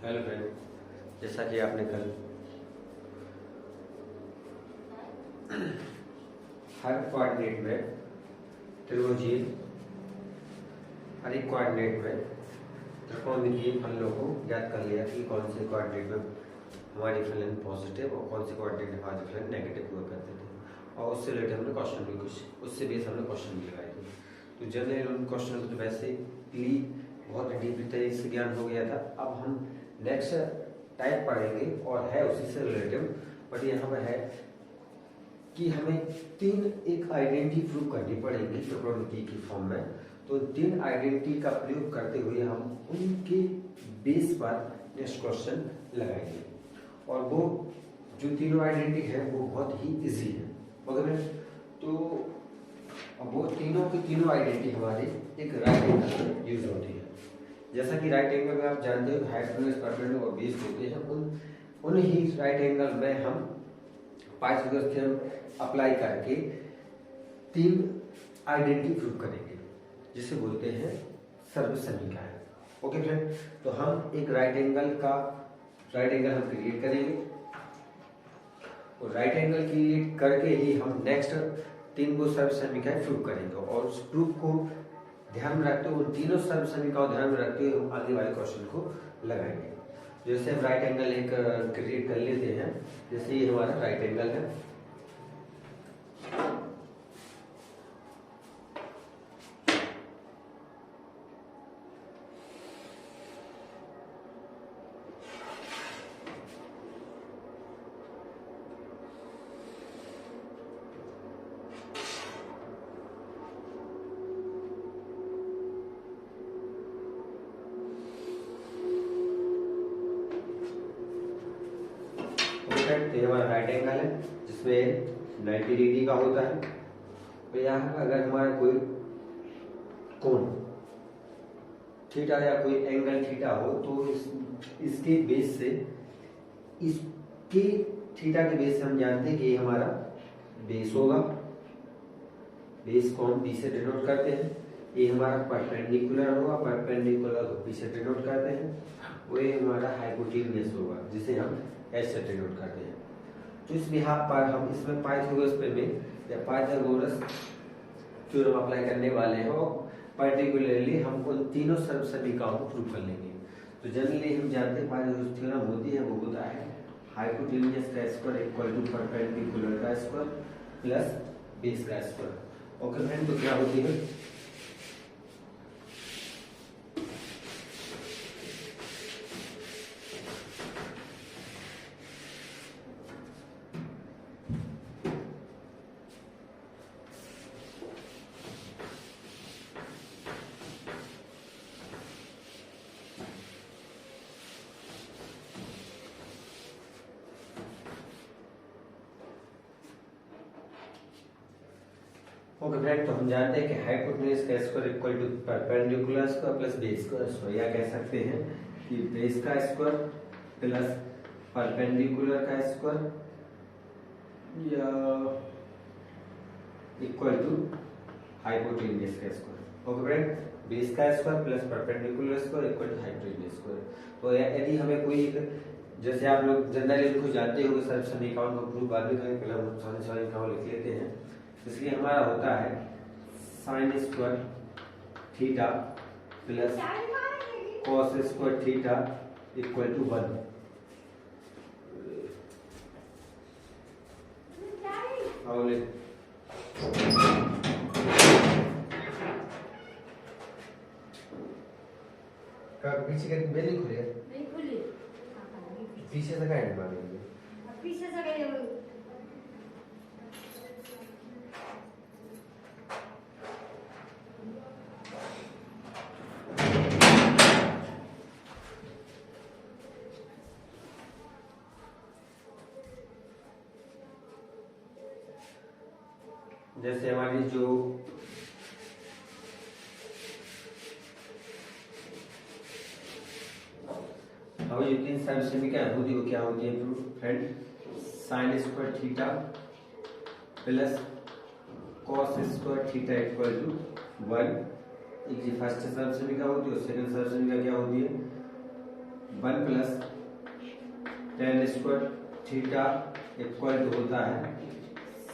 Hello friend, जैसा कि आपने कल हर कोऑर्डिनेट में त्रिभुजीय हर एक कोऑर्डिनेट में त्रिकोणमितीय फलनों को ज्ञात कर लिया कि कौन से कोऑर्डिनेट में हमारी फलन पॉजिटिव और कौन से कोऑर्डिनेट में हमारी फलन नेगेटिव हुआ करते थे। और उससे रिलेटेड हमने क्वेश्चन भी कुछ उससे बेस हमने क्वेश्चन भी लगाए थे। तो जनरल उन क्वेश्चन को तो वैसे ही बहुत डीपली तरीके से ज्ञान हो गया था। अब हम नेक्स्ट टाइप पढ़ेंगे और है उसी से रिलेटिव, बट यहाँ पर है कि हमें तीन एक आइडेंटिटी प्रूव करनी पड़ेगी त्रिकोणमिति की फॉर्म में। तो तीन आइडेंटिटी का प्रयोग करते हुए हम उनके बेस पर नेक्स्ट क्वेश्चन लगाएंगे। और वो जो तीनों आइडेंटिटी है वो बहुत ही इजी है मगर तो वो तीनों की तीनों आइडेंटिटी हमारे एक राइट एंगल में यूज होती है। जैसा कि राइट एंगल में आप जानते हो हाइपोटेन्यूज परपेंडिकुलर और बेस होते हैं, उन ही राइट एंगल में हम पाइथागोरस थ्योरम अप्लाई करके तीन आइडेंटिटी प्रूव करेंगे जिसे बोलते हैं सर्वसमीकरण। ओके फ्रेंड, तो हम एक राइट एंगल हम क्रिएट करेंगे और राइट एंगल क्रिएट करके ही हम नेक्स्ट तीन को सर्वसमीकरण प्रूव करेंगे। और उस प्रूफ को ध्यान में रखते हुए उन तीनों सर्वसमीकरणों को ध्यान में रखते हुए हम आगे वाले क्वेश्चन को लगाएंगे। जैसे हम राइट एंगल एक क्रिएट कर लेते हैं, जैसे ये हमारा राइट एंगल है। तो ये हमारा राइट एंगल है जिसमें 90 डिग्री का होता है। तो यहाँ अगर हमारा कोई कोण थीटा या कोई एंगल थीटा हो तो इसके बेस से इसके थीटा के बेस से हम जानते हैं कि ये हमारा बेस होगा। बेस को हम बी से डिनोट करते हैं। ये हमारा परपेंडिकुलर होगा, परपेंडिकुलर को बी से डिनोट करते हैं। वो ये हमारा हाइपोटेन्यूज होगा जिसे हम एच से डिनोट करते हैं। तो इस बिहाफ पर हम इसमें पाइथागोरस थ्योरम अप्लाई करने वाले हैं और पर्टिकुलरली हम उन तीनों सर्वसमीकरणों को प्रूव कर लेंगे। तो जनरली हम जानते हैं पाइथागोरस थ्योरम होती है वो होता है हाइपोटेन्यूज का स्क्वायर इक्वल टू परपेंडिकुलर का स्क्वायर प्लस बेस का स्क्वायर। ओके फ्रेंड, तो क्या होती है ओके फ्रेंड, तो हम जानते हैं कि हाइपोटेन्यूज का square equal to perpendicular square plus base का स्क्वायर, या कह सकते हैं कि बेस का स्क्वायर प्लस परपेंडिकुलर का स्क्वायर या इक्वल टू हाइपोटेन्यूज का स्क्वायर। ओके फ्रेंड, बेस का square plus perpendicular square equal to hypotenuse square. तो यदि हमें कोई जैसे आप लोग जनरली इनको जानते होंगे सर्वसमीकरण को प्रूव बाद में करेंगे, पहले हम सर्वसमीकरण लिख लेते हैं। इसलिए हमारा होता है sine square theta plus cos square theta equal to 1। पीछे का बेल नहीं खुली है, नहीं खुली, पीछे से का एंड मारेंगे, पीछे से का जैसे हमारी जो हमें जो तीन सर्वसमीकरण होती है वो क्या होती है friend? Sine square theta plus cos square theta equal to 1। एक फर्स्ट सर्वसमीकरण होती है और सेकंड सर्वसमीकरण क्या होती है? 1 plus tan square theta equal to होता है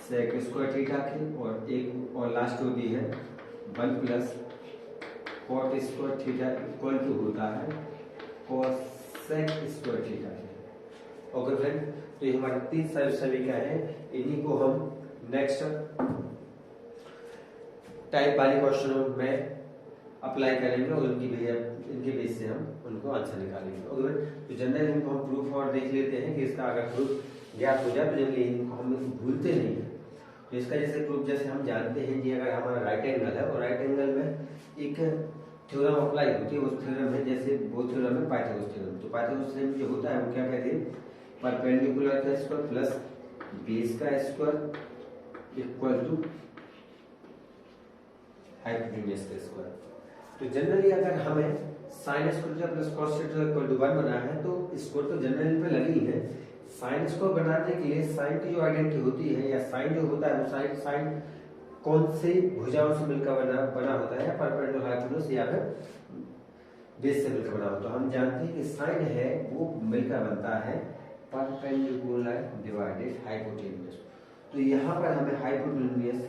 सेक स्क्वायर थीटा के, और एक और लास्ट होती है 1 plus cot square theta equal to होता है कोसेक स्क्वायर थीटा के। ओके फ्रेंड, तो ये हमारे 3 समीकरण है, इन्हीं को हम नेक्स्ट टाइप वाले क्वेश्चनों में अप्लाई करेंगे और इनके बेस से हम उनको आंसर निकालेंगे। ओके, तो जनरली इनको हम प्रूफ और देख लेते हैं कि इसका अगर प्रूफ ज्ञात हो जाए तो जनरली इनको हम भूलते नहीं है। तो इसका जैसे प्रूफ जैसे हम जानते हैं कि अगर हमारा राइट एंगल है और राइट एंगल में एक थ्योरम अप्लाई होती है, उस थ्योरम में जैसे वो थ्योरम है पाइथागोरस थ्योरम। तो पाइथागोरस थ्योरम जो होता है वो क्या कहते हैं, परपेंडिकुलर का स्क्वायर प्लस बेस का स्क्वायर इक्वल टू हाइपोटेन्यूज का स्क्वायर। तो जनरली अगर हमें sine square plus cos square equal to 1 बनाना है तो स्क्वायर तो जनरली पे लगी ही है। साइन स्क्वायर बनाने के लिए साइन की जो आइडेंटिटी होती है या साइन जो होता है वो साइन कौन से भुजाओं से मिलकर बना होता है, परपेंडिकुलर हाइपोटेन्यूज या फिर बेस से मिलकर बना होता है। तो हम जानते हैं कि साइन है वो मिलकर बनता है परपेंडिकुलर डिवाइडेड हाइपोटेन्यूज। तो यहाँ पर हमें हाइपोटेन्यूज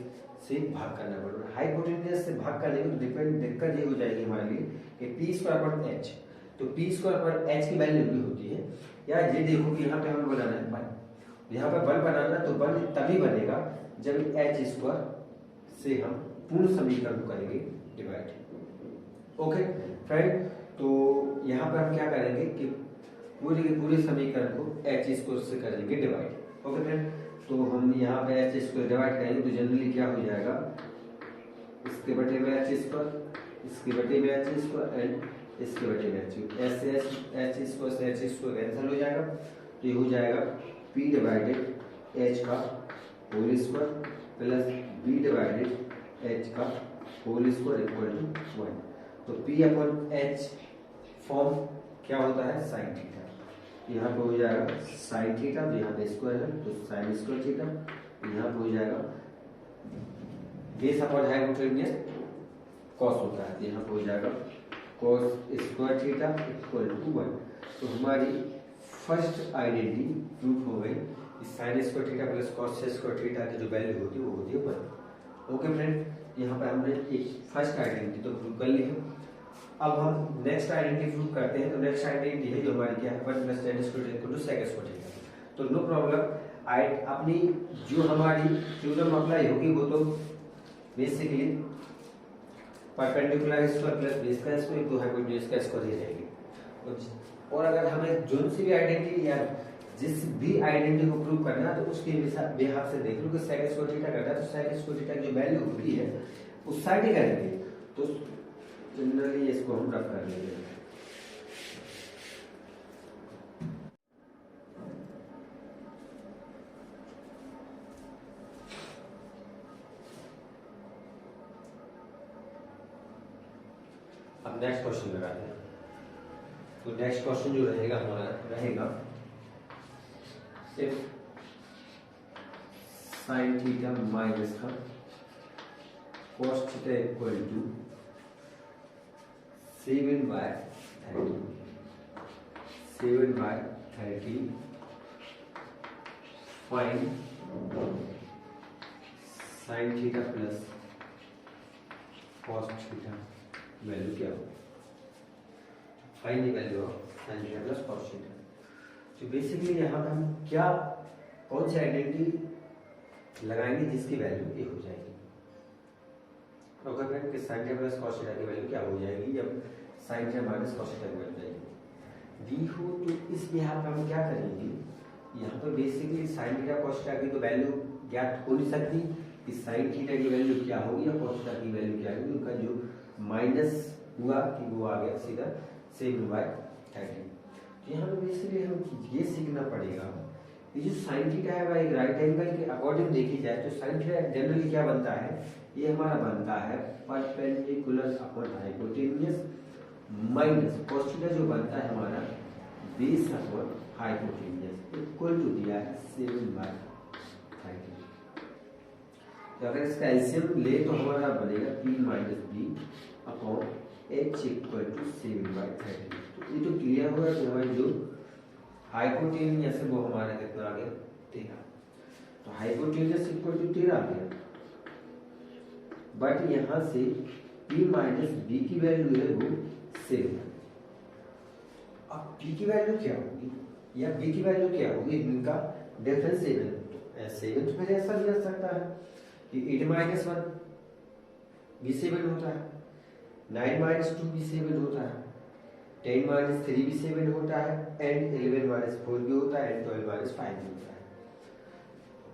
से भाग करना पड़ेगा। हाइपोटेन्यूज से भाग करने की दिक्कत ये हो जाएगी हमारे लिए कि पी स्क्वायर पर एच, तो पी स्क्वायर पर एच की वैल्यू भी होती है। या ये देखो कि यहाँ पे हमें बनाना है 1, यहाँ पर 1 बनाना तो 1 तभी बनेगा जब एच स्क्वायर से हम पूर्ण समीकरण को करेंगे डिवाइड। ओके फ्रेंड, तो यहाँ पर हम क्या करेंगे कि पूरे समीकरण को एच स्क्वायर से करेंगे डिवाइड। ओके फ्रेंड, तो हम यहाँ पे एच स्क्वायर डिवाइड करेंगे तो जनरली क्या हो जाएगा, इसके बटे में एच स्क्वायर, इसके बटे में एच स्क्वायर एंड इसके बटे में एच स्क्वायर से एच स्क्वायर कैंसिल हो जाएगा। तो ये हो जाएगा p डिवाइडेड h का whole square plus b divided h का होल स्क्वायर इक्वल टू 1। तो p अपॉन h फॉर्म क्या होता है, साइन थीटा। यहाँ पे हो जाएगा साइन थीटा, तो यहाँ पे स्क्वायर है तो साइन स्क्वायर थीटा। यहाँ पे हो जाएगा बेस अपॉन हाइपोटेन्यूज कॉस होता है, तो यहाँ पे हो जाएगा cos square theta equal to 1। तो हमारी फर्स्ट आइडेंटिटी प्रूफ हो गई, sine square theta plus cos square theta की जो वैल्यू होती है वो होती है 1। ओके फ्रेंड, यहाँ पर हमने एक फर्स्ट आइडेंटिटी तो प्रूव कर ली है। अब हम नेक्स्ट आइडेंटिटी प्रूव करते हैं। तो नेक्स्ट आइडेंटिटी है जो हमारी क्या है, 1 plus tan square equal to sec square theta. तो नो प्रॉब्लम, अपनी जो हमारी थ्योरम अप्लाई होगी वो तो basically perpendicular square plus base का स्क्वायर तो हाइपोटेन्यूज का स्क्वायर ही रहेगी। और अगर हमें जो सी भी आइडेंटिटी या जिस भी आइडेंटिटी को प्रूव करना है तो उसके बिहाफ से देख लो कि सेक स्क्वायर थीटा करना है तो सेक स्क्वायर थीटा की जो वैल्यू होती है उस साइड ही करेंगे। तो जनरली इसको हम रख कर लेंगे। अब नेक्स्ट क्वेश्चन लगाते हैं। तो नेक्स्ट क्वेश्चन जो रहेगा हमारा रहेगा इफ साइन थीटा माइनस का cos theta equal to 7/30 find sine theta plus cos theta value क्या हो, find the value of sine theta plus cos theta. तो बेसिकली यहाँ पर हम क्या कौन सी आइडेंटिटी लगाएंगे जिसकी वैल्यू ए हो जाएगी। ओके कि sine theta plus cos theta की वैल्यू क्या हो जाएगी जब sign theta minus cos theta की वैल्यू जाएगी दी हो। तो इस बिहाफ पर हम क्या करेंगे, यहाँ पर basically sine theta cos theta की तो वैल्यू ज्ञात हो नहीं सकती कि साइन थीटा की वैल्यू क्या होगी या कॉस थीटा की वैल्यू क्या होगी। उनका जो माइनस हुआ कि वो आ गया सीधा 7/30। तो यहाँ पे बेसिकली हम ये सीखना पड़ेगा ये जो साइन थीटा है भाई राइट एंगल के अकॉर्डिंग देखी जाए तो साइन थीटा जनरली क्या बनता है, ये हमारा बनता है perpendicular upon hypotenuse minus cos theta जो बनता है हमारा base upon hypotenuse equal to दिया है 7/30। तो अगर इसका एलसीएम ले तो हमारा बनेगा p - b upon h equal to 7/30। तो ये तो क्लियर हुआ कि हमारी जो हाइपोटेनियस है वो हमारा कितना आ गया 13। तो हाइपोटेनियस इक्वल टू 13 आ गया, बट यहां से p माइनस बी की वैल्यू है वो 7। अब p की वैल्यू क्या होगी या b की वैल्यू क्या होगी, इनका डिफरेंस 7। तो 7 तो फिर ऐसा भी आ सकता है कि 8 माइनस 1 भी 7 होता है, 9 माइनस 2 भी 7 होता है, 10 माइनस 3 भी 7 होता है, एंड 11 माइनस 4 भी होता है, एंड 12 माइनस 5 भी होता है।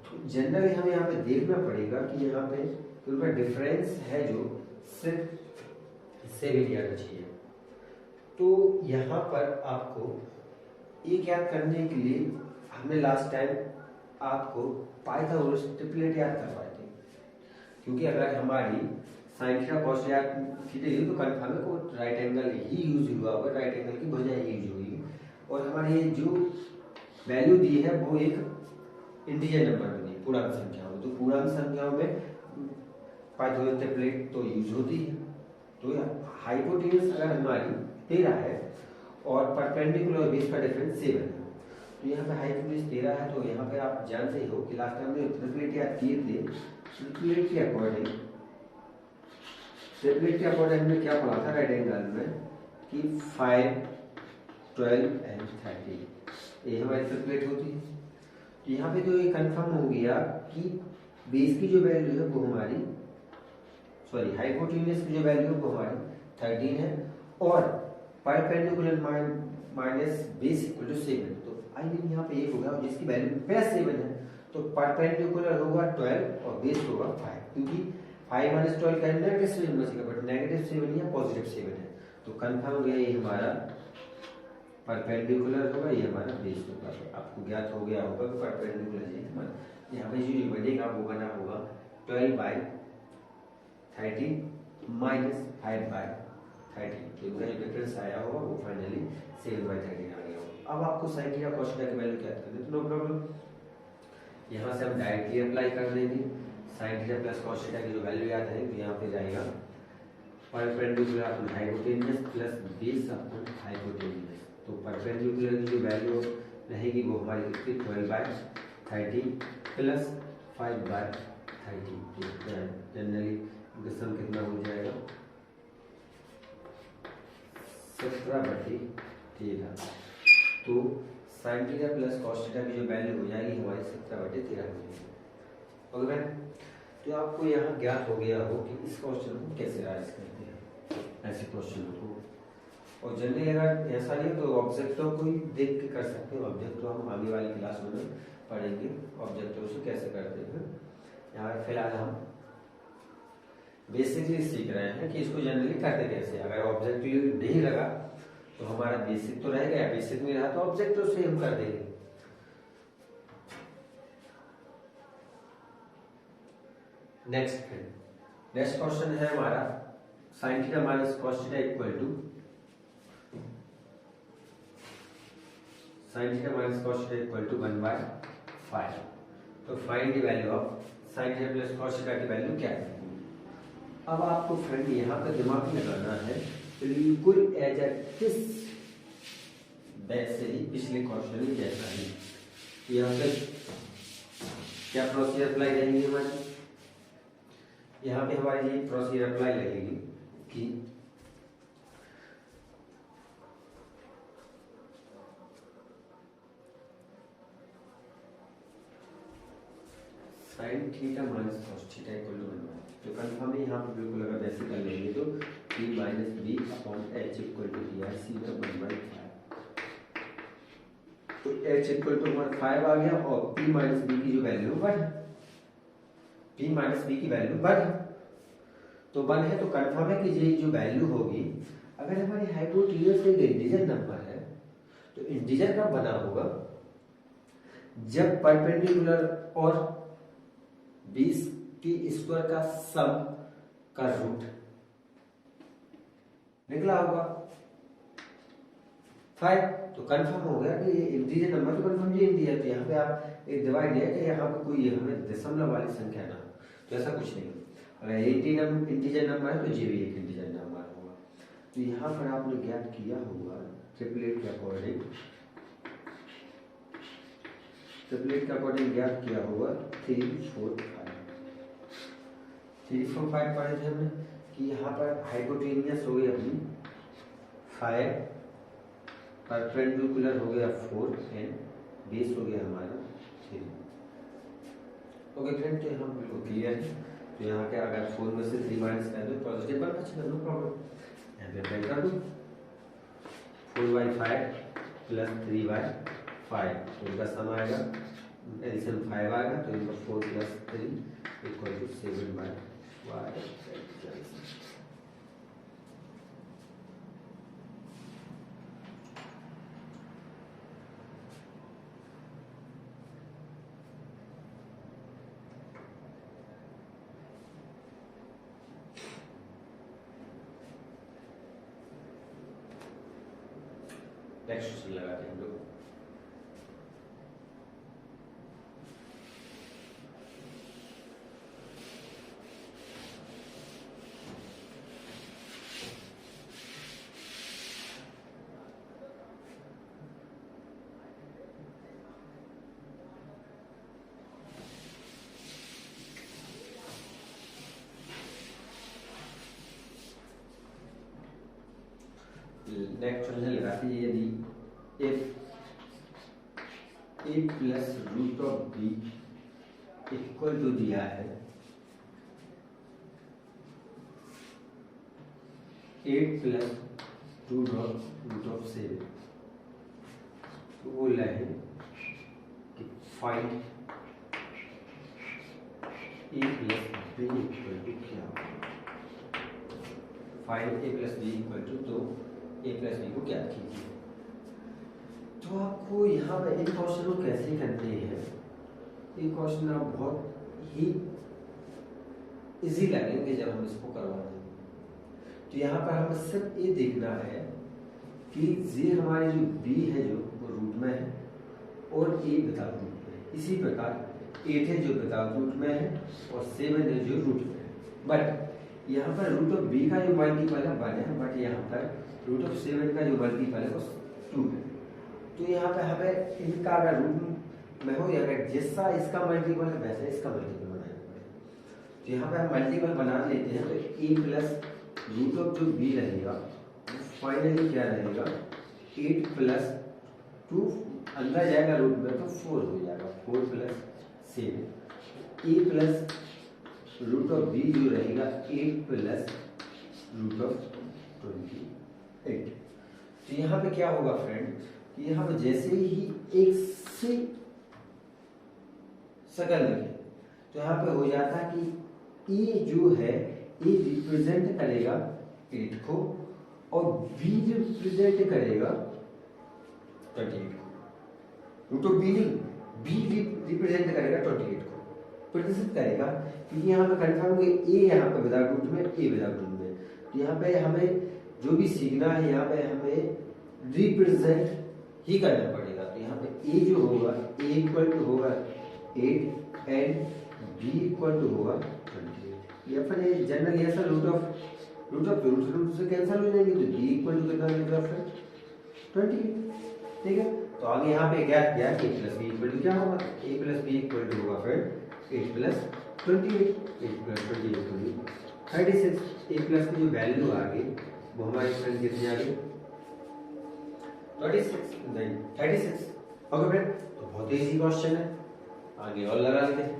तो जनरली हमें यहाँ पे देखना पड़ेगा कि यहाँ पे उनका डिफरेंस है जो सिर्फ 7 याद चाहिए। तो यहाँ पर आपको एक याद करने के लिए हमने लास्ट टाइम आपको पाइथागोरस ट्रिपलेट याद करवाए थे, क्योंकि अगर हमारी साइन थीटा कॉस थीटा तो कंफर्म है को राइट एंगल ही यूज हुआ होगा, राइट एंगल की बजाय यूज होगी, और हमारी जो वैल्यू दी है वो एक इंटीजर नंबर में दी, पूर्णांक संख्या में। तो पूर्णांक संख्याओं में पाइथागोरस ट्रिपलेट तो यूज होती है। तो हाइपोटेन्यूज अगर हमारी 13 है और परपेंडिकुलर बेस का डिफरेंस 7 है, तो यहाँ पे हाइपोटेन्यूज 13 है, तो यहाँ पे आप जानते हो कि लास्ट टाइम जो ट्रिपलेट याद किए थे, ट्रिपलेट के अकॉर्डिंग हमने क्या पढ़ा था राइट एंगल में कि 5, 12 एंड 30 ये हमारी ट्रिपलेट होती है। तो यहाँ पे तो ये कंफर्म हो गया कि बेस की जो वैल्यू है वो हमारी हाइपोटेन्यूज की जो वैल्यू है वो हमारी 13 है, और perpendicular minus base equal to 7। तो आई मीन यहाँ पे ये होगा जिसकी वैल्यू प्लस 7 है, तो परपेंडिकुलर होगा 12 और बेस होगा 5, क्योंकि 5 माइनस 12 का नेगेटिव 7 बचेगा, बट नेगेटिव 7 या पॉजिटिव 7 है। तो कंफर्म हो गया ये हमारा परपेंडिकुलर होगा, ये हमारा बेस होगा। आपको ज्ञात हो गया होगा कि परपेंडिकुलर ये हमारा यहाँ पे जो बनेगा वो बना होगा 12/30 माइनस 5/30, तो जो डिफरेंस आया होगा वो फाइनली 7/30 आ गया होगा। अब आपको साइन थीटा कॉस थीटा की वैल्यू क्या करनी है, तो नो प्रॉब्लम, यहाँ से हम डायरेक्टली अप्लाई कर देंगे। Sign theta plus cos theta की जो वैल्यू याद है तो यहाँ पे जाएगा perpendicular upon hypotenuse plus base upon hypotenuse. तो परपेंडिकुलर की जो वैल्यू रहेगी वो हमारी कितनी 12/30 प्लस 5/30, तो जनरली सम कितना हो जाएगा 17/13। तो sign theta plus cos theta की जो वैल्यू हो जाएगी हमारी 17/13 हो जाएगी। ओके मैम, तो आपको यहाँ ज्ञात हो गया हो कि इस क्वेश्चन को कैसे राइज करते हैं, ऐसे क्वेश्चन को। और जनरली अगर ऐसा नहीं तो ऑब्जेक्टिव को ही देख के कर सकते हैं, ऑब्जेक्टिव हम आगे वाली क्लास में पढ़ेंगे ऑब्जेक्टिव से कैसे करते हैं। यहाँ फिलहाल हम बेसिकली सीख रहे हैं कि इसको जनरली करते कैसे। अगर ऑब्जेक्टिव नहीं लगा तो हमारा बेसिक तो रहेगा, या बेसिक नहीं रहा तो ऑब्जेक्टिव से हम कर देंगे। नेक्स्ट क्वेश्चन है हमारा sine theta minus cos theta equal to sine theta minus cos theta equal to 1/5। तो find the value of sine theta plus cos theta की वैल्यू क्या है। अब आपको फ्रेंड यहाँ पर दिमाग में लगाना है बिल्कुल एज इस वैसे ही पिछले क्वेश्चन ही जैसा ही। यहाँ पे क्या प्रोसीजर अप्लाई रहेगी हमारी, यहाँ पे हमारी ये प्रोसीजर अप्लाई लगेगी कि sine theta minus cos theta equal to 1/5। तो कंफर्म है यहाँ पे बिल्कुल अगर वैसे कर लेंगे तो p minus B upon h equal to D I C 1/5। तो h इक्वल टू 1/5 आ गया, और p माइनस बी की जो वैल्यू 1 है, p माइनस बी की वैल्यू 1 है, तो 1 है। तो कंफर्म है कि ये जो वैल्यू होगी, अगर हमारी हाइपोटेन्यूज एक इंटीजर नंबर है तो इंटीजर कब बना होगा, जब परपेंडिकुलर और 20 की स्क्वायर का सम का रूट निकला होगा 5। तो कंफर्म हो गया कि ये इंटीजर नंबर, तो कंफर्म ये इंटीजर। तो यहाँ पे आप एक डिवाइड है कि यहाँ पे कोई हमें दशमलव वाली संख्या ना, तो ऐसा कुछ नहीं। अगर इंटीजर नंबर है तो ये भी एक इंटीजर नंबर होगा। तो यहाँ पर आपने ज्ञात किया होगा ट्रिपलेट के अकॉर्डिंग ज्ञात किया होगा 3 4 5 पढ़े थे हमने कि यहाँ पर हाइपोटेनियस हो गई अपनी 5, परपेंडिकुलर हो गया 4 एंड बेस हो गया हमारा 3। ओके फ्रेंड, तो यहाँ बिल्कुल क्लियर है। तो यहाँ के अगर 4 में से 3 माइनस कर दो पॉजिटिव बनना चाहिए, नो प्रॉब्लम। यहाँ पे अप्लाई कर दो 4/5 प्लस 3/5, तो इनका सम आएगा, एडिशन 5 आएगा, तो इनका 4 plus 3 equal to 7/5। Next question लगाते हैं हम लोग। नेक्स्ट क्वेश्चन लगाते हैं, यदि if a plus root of b equal to दिया है 8 प्लस रूट ऑफ 7, तो बोल रहा है कि find a plus b equal to क्या होगा। Find a plus b equal to, तो a प्लस b को क्या कीजिए। तो आपको यहाँ पे एक क्वेश्चन को कैसे करते हैं, ये क्वेश्चन आप बहुत ही इजी लगेंगे जब हम इसको करवाते हैं। तो यहाँ पर हमें सिर्फ ये देखना है कि ये हमारे जो b है जो वो रूट में है और a विदाउट रूट में है। इसी प्रकार 8 है जो विदाउट रूट में है और 7 है जो रूट में है। बट यहाँ पर रूट ऑफ b का जो मल्टीपल है 1 है, बट यहाँ पर रूट ऑफ 7 का जो मल्टीपल है वो 2 है। तो यहाँ पे हमें इनका अगर रूट में हो या अगर जैसा इसका मल्टीपल है वैसे इसका मल्टीपल बनाना पड़ेगा। तो यहाँ पे हम मल्टीपल बना लेते हैं, तो a प्लस रूट ऑफ जो b रहेगा फाइनली क्या रहेगा 8 प्लस 2 अंदर जाएगा रूट में तो 4 हो जाएगा, 4 plus 7। a plus root of b जो रहेगा 8 प्लस रूट ऑफ 28। तो यहाँ पे क्या होगा फ्रेंड कि यहाँ पे जैसे ही एक से सकल लिखे तो यहाँ पे हो जाता है कि ए जो है ए रिप्रेजेंट करेगा 8 को और बी रिप्रेजेंट करेगा 28 को। रूट ऑफ बी नहीं, बी रिप्रेजेंट करेगा 28 को, प्रतिशत करेगा, क्योंकि यहाँ पे कंफर्म है ए यहाँ पे विदाउट रूट में, ए विदाउट रूट में। तो यहाँ पे हमें जो भी सीखना है यहाँ पे हमें रिप्रेजेंट ही करना पड़ेगा। तो यहाँ पे ए जो होगा ए इक्वल टू होगा 8 एंड बी इक्वल टू होगा 28। या फिर ये जनरल ऐसा रूट से कैंसिल हो जाएंगे, तो बी इक्वल टू कितना मिलेगा फ्रेंड 28। ठीक है, तो आगे यहाँ पे क्या किया a plus B equal to क्या होगा, a plus B equal to होगा फ्रेंड 8 प्लस 28, 8 प्लस 28 36। a प्लस की जो वैल्यू आ गई वो हमारी फ्रेंड कितनी आ गई 36। ओके फ्रेंड, तो बहुत ही इजी क्वेश्चन है, आगे और लगा लेते हैं।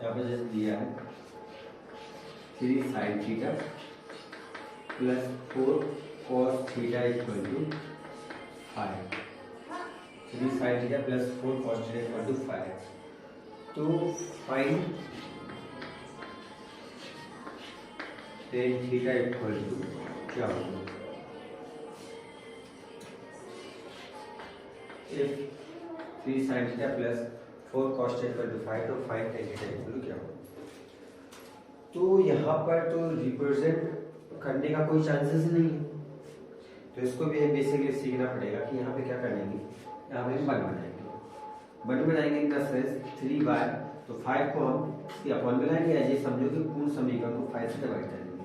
यहाँ पे जैसे दिया है 3 sin theta plus 4 cos theta equal to 5। 3 sin theta plus 4 cos theta equal to 5। तो find tan theta equal to क्या होगा? If 3 sin theta plus 4 cos theta equal to 5, तो find tan theta equal to क्या होगा? तो यहाँ पर तो रिप्रेजेंट करने का कोई चांसेस नहीं है, तो इसको भी हमें बेसिकली सीखना पड़ेगा कि यहाँ पे क्या करेंगे, यहाँ पे हम 1 बनाएंगे। 1 बनाएंगे इन द सेंस 3 बाय, तो 5 को हम अपन बनाएंगे, या ये समझो कि पूर्ण समीकरण को 5 से डिवाइड करेंगे।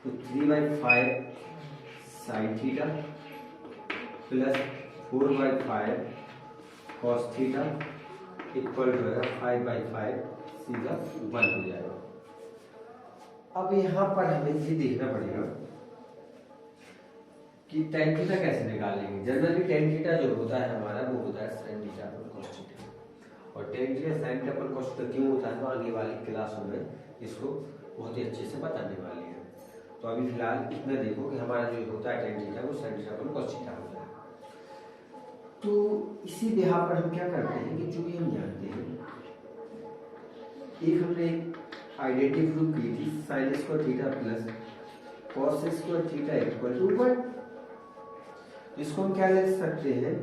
तो 3/5 sin theta plus 4/5 cos theta equal to 5/5 सीधा 1 हो जाएगा। अब यहाँ पर हमें ये देखना पड़ेगा कि tan थीटा कैसे निकालेंगे। जनरली tan थीटा जो होता है हमारा वो होता है sin थीटा पर cos थीटा, और tan थीटा sin थीटा पर cos थीटा क्यों होता है तो आगे वाली क्लासों में इसको बहुत ही अच्छे से बताने वाली है। तो अभी फिलहाल इतना देखो कि हमारा जो होता है tan थीटा वो sin थीटा पर cos थीटा होता है। तो इसी बिहार पर हम क्या करते हैं कि जो भी हम जानते हैं, एक हमने आइडेंटिटी प्रूव की थी sin square theta plus cos square theta equal to 1। इसको हम क्या लिख सकते हैं,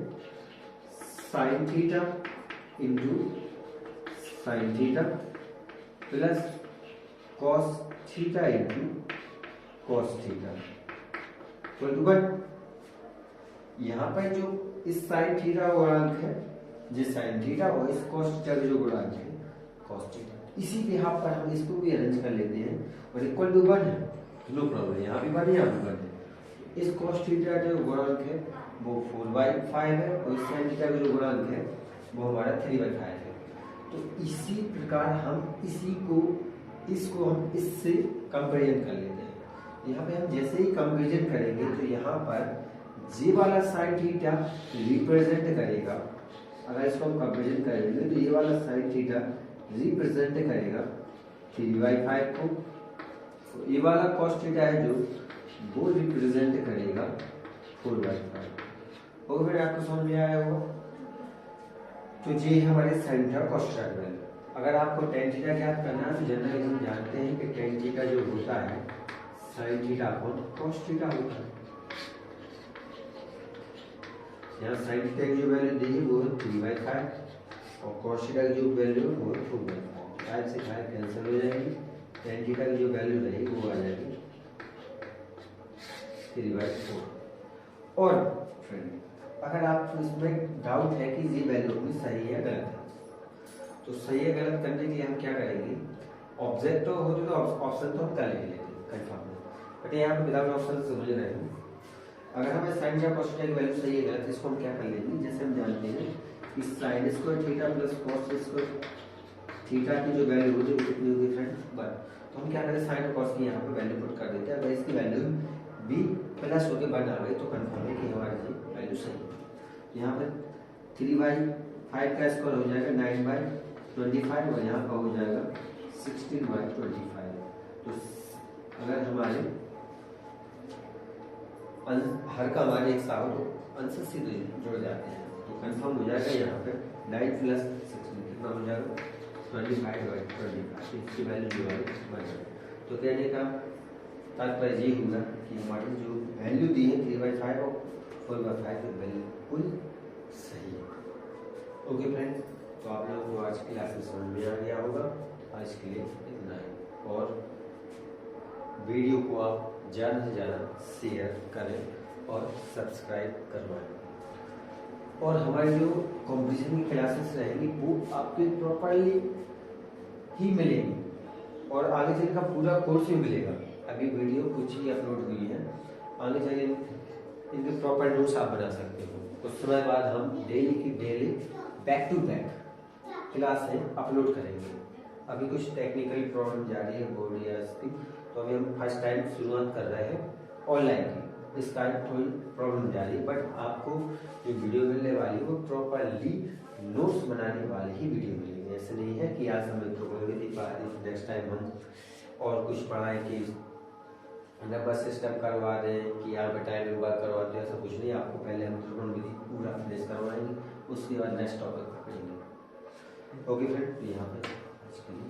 sin theta into sin theta plus cos theta into cos theta equal to 1। यहाँ पर जो इस sin थीटा गुणांक है, जिस sin थीटा और इस cos थीटा का जो गुणांक है cos थीटा, इसी बिहाफ पर हम इसको भी अरेंज कर लेते हैं और इक्वल टू 1 है, नो प्रॉब्लम। यहाँ भी 1 है, यहाँ भी 1 है। इस cos थीटा जो गुणांक है वो 4/5 है, और इस sin थीटा का जो गुणांक है वो हमारा 3/5 है। तो इसी प्रकार हम इसको हम इससे कंपेरिजन कर लेते हैं। यहाँ पे हम जैसे ही कंपेरिजन करेंगे तो यहाँ पर ये वाला sin थीटा रिप्रेजेंट करेगा, अगर इसको हम कंपेरिजन करेंगे तो ये वाला sin थीटा रिप्रेजेंट करेगा 3/5 को, तो ये वाला cos थीटा है जो वो रिप्रेजेंट करेगा 4/5। और फिर आपको समझ में आया होगा। तो ये हमारे sin थीटा cos थीटा का वैल्यू। अगर आपको tan थीटा ज्ञात करना है तो जनरली हम जानते हैं कि tan थीटा जो होता है sin theta upon cos theta होता है। यहाँ sin थीटा की जो वैल्यू दी है वो है 3/5 और cos थीटा की जो वैल्यू है वो है 4/5। 5 से 5 कैंसिल हो जाएगी, tan थीटा की जो वैल्यू रहेगी वो आ जाएगी 3/4। और फ्रेंड अगर आप इसमें डाउट है कि ये वैल्यू अपनी सही है गलत है, तो सही है गलत करने के लिए हम क्या करेंगे, ऑब्जेक्ट तो होते तो ऑप्शन तो हम कर लेते हैं कंफर्म में, बट यहाँ पे विदाउट ऑप्शन समझ रहे हैं। अगर हमें sin थीटा cos थीटा की वैल्यू सही है गलत, इसको हम क्या कर लेंगे, जैसे हम जानते हैं कि sin square theta plus cos square theta की जो वैल्यू होती है वो कितनी होगी फ्रेंड 1। तो हम क्या करें, sin और cos की यहाँ पे वैल्यू पुट कर देते हैं। अगर इसकी वैल्यू भी प्लस होकर 1 आ गई तो कंफर्म है कि हमारी वैल्यू सही है। यहाँ पे 3/5 का स्क्वायर हो जाएगा 9/25 और यहाँ का हो जाएगा 16/25। तो अगर हमारे हर का हमारे एक साथ तो आंसर सीधे जुड़ जाते हैं, तो कंफर्म हो जाएगा। यहाँ पे 9 + 16 कितना हो जाएगा 25/25, इसकी वैल्यू जो है 1 है। तो कहने का तात्पर्य ये होगा कि हमारी जो वैल्यू दी है 3/5 और 4/5 की बिल्कुल सही है। ओके फ्रेंड्स, तो आप लोगों को आज की क्लास में समझ में आ गया होगा। आज के लिए इतना ही, और वीडियो को आप ज़्यादा से ज़्यादा शेयर करें और सब्सक्राइब करवाएं। और हमारी जो कॉम्पिटिशन की क्लासेस रहेंगी वो आपको प्रॉपरली ही मिलेगी, और आगे चलने का पूरा कोर्स भी मिलेगा। अभी वीडियो कुछ ही अपलोड हुई है, आगे चले इनके प्रॉपर नोट्स आप बना सकते हो। कुछ समय बाद हम डेली की डेली बैक टू बैक क्लासें अपलोड करेंगे। अभी कुछ टेक्निकल प्रॉब्लम जा रही है बोर्ड या इसकी, तो अभी हम फर्स्ट टाइम शुरुआत कर रहे हैं ऑनलाइन की, इस टाइम थोड़ी प्रॉब्लम जा रही है। बट आपको जो वीडियो मिलने वाली है वो प्रॉपरली नोट्स बनाने वाली ही वीडियो मिलेगी। हैं। ऐसे नहीं है कि आज हमें त्रिकोणमिति नेक्स्ट टाइम हम और कुछ पढ़ाएं कि नंबर सिस्टम करवा दें कि यहाँ पे टाइम वर्क करवा दें, ऐसा कुछ नहीं। आपको पहले हम त्रिकोणमिति पूरा फिनिश करवाएंगे, उसके बाद नेक्स्ट टॉपिक पकड़ेंगे। ओके फ्रेंड, यहाँ पे आज के लिए